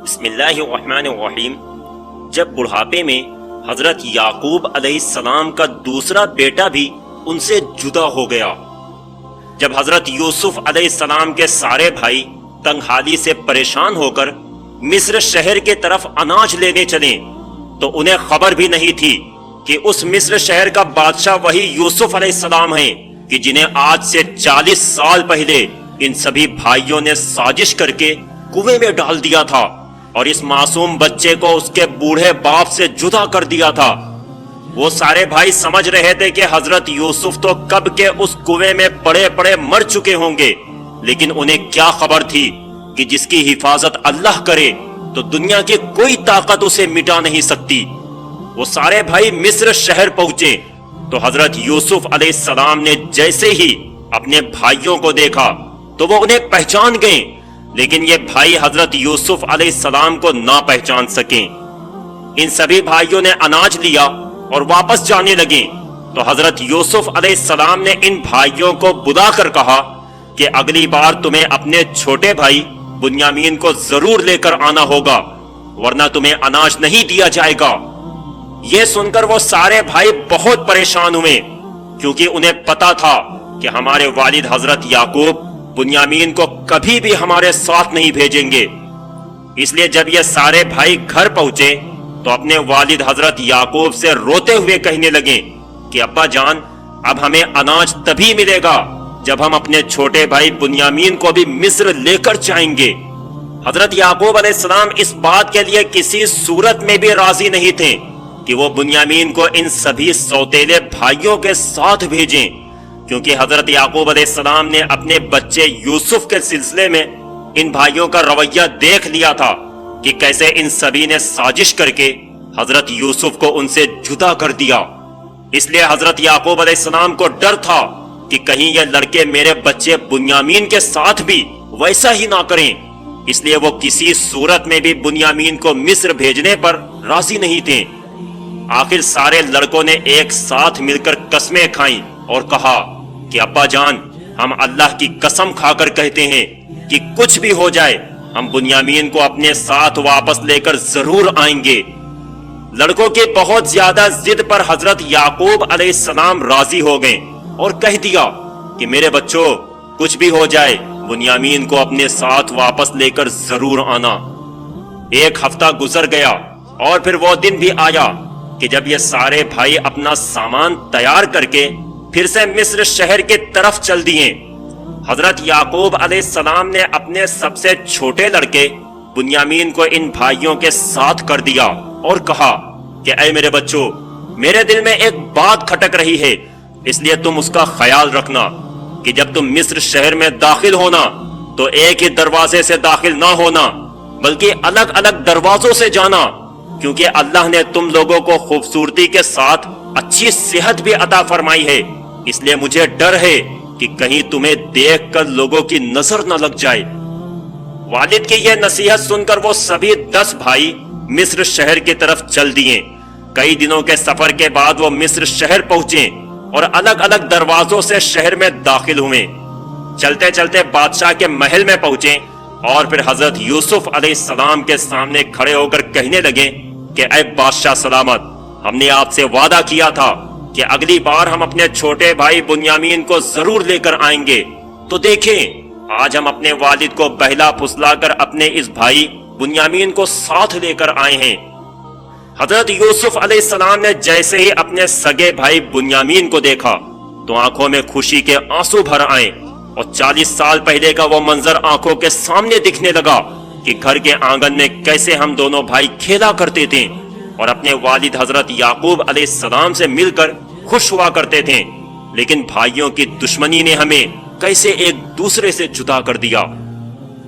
بسم اللہ الرحمن الرحیم۔ جب بڑھاپے میں حضرت یعقوب علیہ السلام کا دوسرا بیٹا بھی ان سے جدا ہو گیا، جب حضرت یوسف علیہ السلام کے سارے بھائی تنگحالی سے پریشان ہو کر مصر شہر کے طرف اناج لینے چلے تو انہیں خبر بھی نہیں تھی کہ اس مصر شہر کا بادشاہ وہی یوسف علیہ السلام ہیں کہ جنہیں آج سے 40 سال پہلے ان سبھی بھائیوں نے سازش کر کے کنویں میں ڈال دیا تھا اور اس معصوم بچے کو اس کے بوڑھے باپ سے جدا کر دیا تھا۔ وہ سارے بھائی سمجھ رہے تھے کہ حضرت یوسف تو کب کے اس کنویں میں پڑے پڑے مر چکے ہوں گے، لیکن انہیں کیا خبر تھی کہ جس کی حفاظت اللہ کرے تو دنیا کی کوئی طاقت اسے مٹا نہیں سکتی۔ وہ سارے بھائی مصر شہر پہنچے تو حضرت یوسف علیہ السلام نے جیسے ہی اپنے بھائیوں کو دیکھا تو وہ انہیں پہچان گئے، لیکن یہ بھائی حضرت یوسف علیہ السلام کو نہ پہچان سکیں۔ ان سبھی بھائیوں نے اناج لیا اور واپس جانے لگے تو حضرت یوسف علیہ السلام نے ان بھائیوں کو بلا کر کہا کہ اگلی بار تمہیں اپنے چھوٹے بھائی بنیامین کو ضرور لے کر آنا ہوگا، ورنہ تمہیں اناج نہیں دیا جائے گا۔ یہ سن کر وہ سارے بھائی بہت پریشان ہوئے، کیونکہ انہیں پتا تھا کہ ہمارے والد حضرت یعقوب بنیامین کو کبھی بھی ہمارے ساتھ نہیں بھیجیں گے۔ اس لیے جب یہ سارے بھائی گھر پہنچے تو اپنے والد حضرت یعقوب سے روتے ہوئے کہنے لگے کہ ابا جان، اب ہمیں اناج تبھی ملے گا جب ہم اپنے چھوٹے بھائی بنیامین کو بھی مصر لے کر جائیں گے۔ حضرت یعقوب علیہ السلام اس بات کے لیے کسی صورت میں بھی راضی نہیں تھے کہ وہ بنیامین کو ان سبھی سوتیلے بھائیوں کے ساتھ بھیجیں، کیونکہ حضرت یعقوب علیہ السلام نے اپنے بچے یوسف کے سلسلے میں ان بھائیوں کا رویہ دیکھ لیا تھا کہ کیسے ان سبھی نے سازش کر کے حضرت یوسف کو ان سے جدا کر دیا۔ اس لیے حضرت یعقوب علیہ السلام کو ڈر تھا کہ کہیں یہ لڑکے میرے بچے بنیامین کے ساتھ بھی ویسا ہی نہ کریں، اس لیے وہ کسی صورت میں بھی بنیامین کو مصر بھیجنے پر راضی نہیں تھے۔ آخر سارے لڑکوں نے ایک ساتھ مل کر قسمیں کھائیں اور کہا کہ ابا جان، ہم اللہ کی قسم کھا کر کہتے ہیں کہ کچھ بھی ہو جائے ہم بنیامین کو اپنے ساتھ واپس لے کر ضرور آئیں گے۔ لڑکوں کی بہت زیادہ ضد پر حضرت یعقوب علیہ السلام راضی ہو گئے اور کہہ دیا کہ میرے بچوں، کچھ بھی ہو جائے بنیامین کو اپنے ساتھ واپس لے کر ضرور آنا۔ ایک ہفتہ گزر گیا اور پھر وہ دن بھی آیا کہ جب یہ سارے بھائی اپنا سامان تیار کر کے پھر سے مصر شہر کی طرف چل دیے۔ حضرت یعقوب علیہ السلام نے اپنے سب سے چھوٹے لڑکے بنیامین کو ان بھائیوں کے ساتھ کر دیا اور کہا کہ اے میرے بچوں، میرے دل میں ایک بات کھٹک رہی ہے، اس لیے تم اس کا خیال رکھنا کہ جب تم مصر شہر میں داخل ہونا تو ایک ہی دروازے سے داخل نہ ہونا، بلکہ الگ الگ دروازوں سے جانا، کیونکہ اللہ نے تم لوگوں کو خوبصورتی کے ساتھ اچھی صحت بھی عطا فرمائی ہے، اس لیے مجھے ڈر ہے کہ کہیں تمہیں دیکھ کر لوگوں کی نظر نہ لگ جائے۔ والد کی یہ نصیحت سن کر وہ سبھی 10 بھائی مصر شہر کی طرف چل دیے۔ کئی دنوں کے سفر کے بعد وہ مصر شہر پہنچے اور الگ الگ دروازوں سے شہر میں داخل ہوئے۔ چلتے چلتے بادشاہ کے محل میں پہنچے اور پھر حضرت یوسف علیہ السلام کے سامنے کھڑے ہو کر کہنے لگے کہ اے بادشاہ سلامت، ہم نے آپ سے وعدہ کیا تھا کہ اگلی بار ہم اپنے چھوٹے بھائی بنیامین کو ضرور لے کر آئیں گے، تو دیکھیں آج ہم اپنے والد کو بہلا پھسلا کر اپنے اس بھائی بنیامین کو ساتھ لے کر آئے ہیں۔ حضرت یوسف علیہ السلام نے جیسے ہی اپنے سگے بھائی بنیامین کو دیکھا تو آنکھوں میں خوشی کے آنسو بھر آئے، اور 40 سال پہلے کا وہ منظر آنکھوں کے سامنے دکھنے لگا کہ گھر کے آنگن میں کیسے ہم دونوں بھائی کھیلا کرتے تھے اور اپنے والد حضرت یعقوب علیہ السلام سے مل کر خوش ہوا کرتے تھے، لیکن بھائیوں کی دشمنی نے ہمیں کیسے ایک دوسرے سے جدا کر دیا۔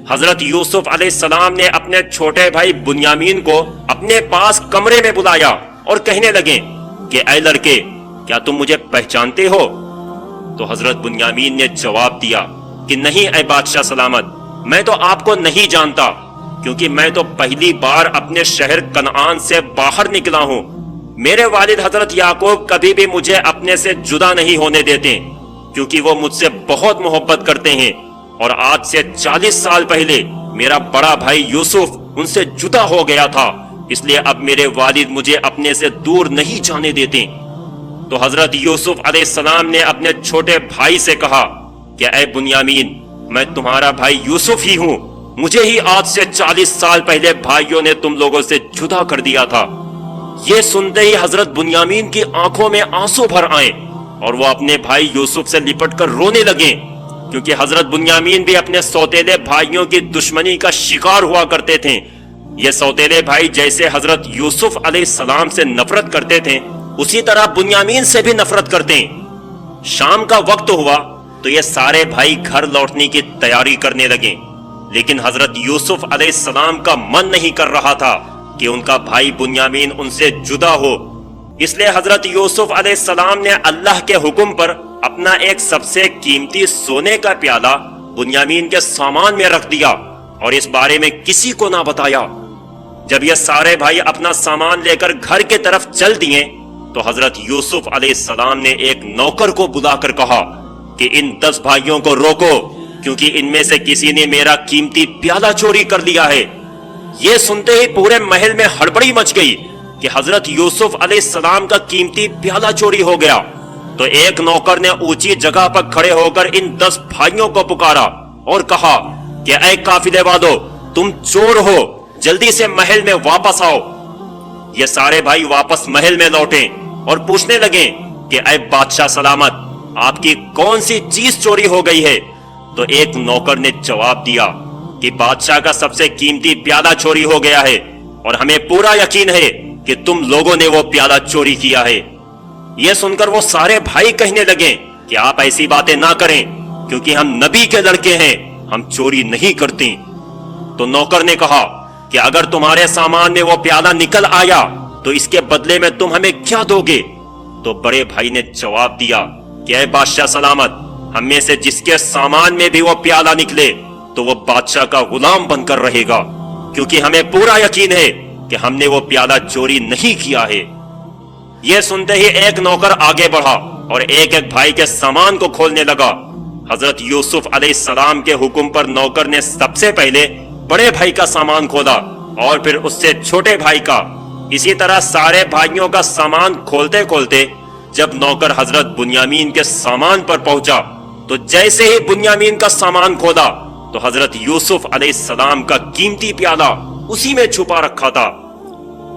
حضرت یوسف علیہ السلام نے اپنے چھوٹے بھائی بنیامین کو اپنے پاس کمرے میں بلایا اور کہنے لگے کہ اے لڑکے، کیا تم مجھے پہچانتے ہو؟ تو حضرت بنیامین نے جواب دیا کہ نہیں اے بادشاہ سلامت، میں تو آپ کو نہیں جانتا، کیونکہ میں تو پہلی بار اپنے شہر کنعان سے باہر نکلا ہوں۔ میرے والد حضرت یعقوب کبھی بھی مجھے اپنے سے جدا نہیں ہونے دیتے، کیونکہ وہ مجھ سے بہت محبت کرتے ہیں، اور آج سے 40 سال پہلے میرا بڑا بھائی یوسف ان سے جدا ہو گیا تھا، اس لیے اب میرے والد مجھے اپنے سے دور نہیں جانے دیتے۔ تو حضرت یوسف علیہ السلام نے اپنے چھوٹے بھائی سے کہا کہ اے بنیامین، میں تمہارا بھائی یوسف ہی ہوں، مجھے ہی آج سے 40 سال پہلے بھائیوں نے تم لوگوں سے جدا کر دیا تھا۔ یہ سنتے ہی حضرت بنیامین کی آنکھوں میں آنسو بھر آئے اور وہ اپنے بھائی یوسف سے لپٹ کر رونے لگے، کیونکہ حضرت بنیامین بھی اپنے سوتیلے بھائیوں کی دشمنی کا شکار ہوا کرتے تھے۔ یہ سوتیلے بھائی جیسے حضرت یوسف علیہ السلام سے نفرت کرتے تھے، اسی طرح بنیامین سے بھی نفرت کرتے ہیں۔ شام کا وقت ہوا تو یہ سارے بھائی گھر لوٹنے کی تیاری کرنے لگے، لیکن حضرت یوسف علیہ السلام کا من نہیں کر رہا تھا کہ ان کا بھائی بنیامین ان سے جدا ہو۔ اس لیے حضرت یوسف علیہ السلام نے اللہ کے حکم پر اپنا ایک سب سے قیمتی سونے کا پیالہ بنیامین کے سامان میں رکھ دیا اور اس بارے میں کسی کو نہ بتایا۔ جب یہ سارے بھائی اپنا سامان لے کر گھر کی طرف چل دیے تو حضرت یوسف علیہ السلام نے ایک نوکر کو بلا کر کہا کہ ان 10 بھائیوں کو روکو، کیونکہ ان میں سے کسی نے میرا قیمتی پیالہ چوری کر لیا ہے۔ یہ سنتے ہی پورے محل میں ہڑبڑی مچ گئی کہ حضرت یوسف علیہ السلام کا قیمتی پیالہ چوری ہو گیا۔ تو ایک نوکر نے اونچی جگہ پر کھڑے ہو کر ان 10 بھائیوں کو پکارا اور کہا کہ اے قافلے والو، تم چور ہو، جلدی سے محل میں واپس آؤ۔ یہ سارے بھائی واپس محل میں لوٹے اور پوچھنے لگے کہ اے بادشاہ سلامت، آپ کی کون سی چیز چوری ہو گئی ہے؟ تو ایک نوکر نے جواب دیا کہ بادشاہ کا سب سے قیمتی پیالہ چوری ہو گیا ہے، اور ہمیں پورا یقین ہے کہ تم لوگوں نے وہ پیالہ چوری کیا ہے۔ یہ سن کر وہ سارے بھائی کہنے لگے کہ آپ ایسی باتیں نہ کریں، کیونکہ ہم نبی کے لڑکے ہیں، ہم چوری نہیں کرتے۔ تو نوکر نے کہا کہ اگر تمہارے سامان میں وہ پیالہ نکل آیا تو اس کے بدلے میں تم ہمیں کیا دو گے؟ تو بڑے بھائی نے جواب دیا کہ اے بادشاہ سلامت، ہم میں سے جس کے سامان میں بھی وہ پیالہ نکلے تو وہ بادشاہ کا غلام بن کر رہے گا، کیونکہ ہمیں پورا یقین ہے کہ ہم نے وہ پیالہ چوری نہیں کیا ہے۔ یہ سنتے ہی ایک نوکر آگے بڑھا اور ایک ایک بھائی کے سامان کو کھولنے لگا۔ حضرت یوسف علیہ السلام کے حکم پر نوکر نے سب سے پہلے بڑے بھائی کا سامان کھولا اور پھر اس سے چھوٹے بھائی کا۔ اسی طرح سارے بھائیوں کا سامان کھولتے کھولتے جب نوکر حضرت بنیامین کے سامان پر پہنچا تو جیسے ہی بنیامین کا سامان کھولا تو حضرت یوسف علیہ السلام کا قیمتی پیالہ اسی میں چھپا رکھا تھا۔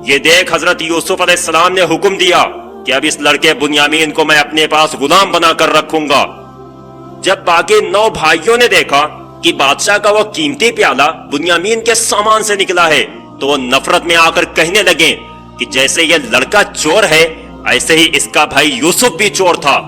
یہ دیکھ حضرت یوسف علیہ السلام نے حکم دیا کہ اب اس لڑکے بنیامین کو میں اپنے پاس غلام بنا کر رکھوں گا۔ جب باقی 9 بھائیوں نے دیکھا کہ بادشاہ کا وہ قیمتی پیالہ بنیامین کے سامان سے نکلا ہے تو وہ نفرت میں آ کر کہنے لگے کہ جیسے یہ لڑکا چور ہے ایسے ہی اس کا بھائی یوسف بھی چور تھا۔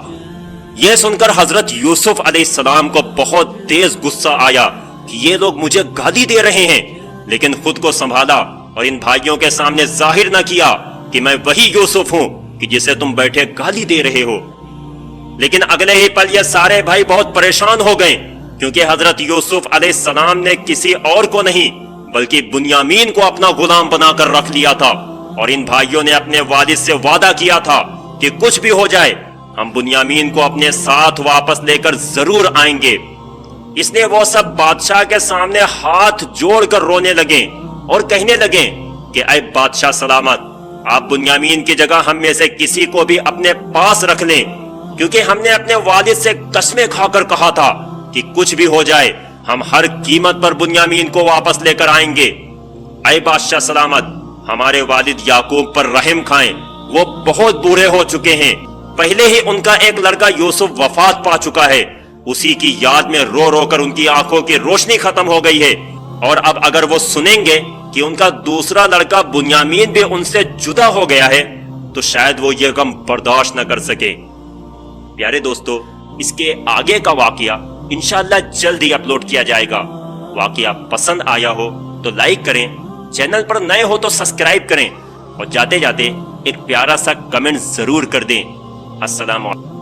یہ سن کر حضرت یوسف علیہ السلام کو بہت تیز غصہ آیا کہ یہ لوگ مجھے گالی دے رہے ہیں، لیکن خود کو سنبھالا اور ان بھائیوں کے سامنے ظاہر نہ کیا کہ میں وہی یوسف ہوں کہ جسے تم بیٹھے گالی دے رہے ہو۔ لیکن اگلے ہی پل یہ سارے بھائی بہت پریشان ہو گئے، کیونکہ حضرت یوسف علیہ السلام نے کسی اور کو نہیں بلکہ بنیامین کو اپنا غلام بنا کر رکھ لیا تھا، اور ان بھائیوں نے اپنے والد سے وعدہ کیا تھا کہ کچھ بھی ہو جائے ہم بنیامین کو اپنے ساتھ واپس لے کر ضرور آئیں گے۔ اس لیے وہ سب بادشاہ کے سامنے ہاتھ جوڑ کر رونے لگے اور کہنے لگے کہ اے بادشاہ سلامت، آپ بنیامین کی جگہ ہم میں سے کسی کو بھی اپنے پاس رکھ لیں، کیونکہ ہم نے اپنے والد سے قسمیں کھا کر کہا تھا کہ کچھ بھی ہو جائے ہم ہر قیمت پر بنیامین کو واپس لے کر آئیں گے۔ اے بادشاہ سلامت، ہمارے والد یعقوب پر رحم کھائیں، وہ بہت بوڑھے ہو چکے ہیں، پہلے ہی ان کا ایک لڑکا یوسف وفات پا چکا ہے، اسی کی یاد میں رو رو کر ان کی آنکھوں کی روشنی ختم ہو گئی ہے، اور اب اگر وہ سنیں گے کہ ان کا دوسرا لڑکا بنیامین بھی ان سے جدا ہو گیا ہے تو شاید وہ یہ غم برداشت نہ کر سکے۔ پیارے دوستو، اس کے آگے کا واقعہ انشاءاللہ جلد ہی اپلوڈ کیا جائے گا۔ واقعہ پسند آیا ہو تو لائک کریں، چینل پر نئے ہو تو سبسکرائب کریں، اور جاتے جاتے ایک پیارا سا کمنٹ ضرور کر دیں۔ السلام علیکم۔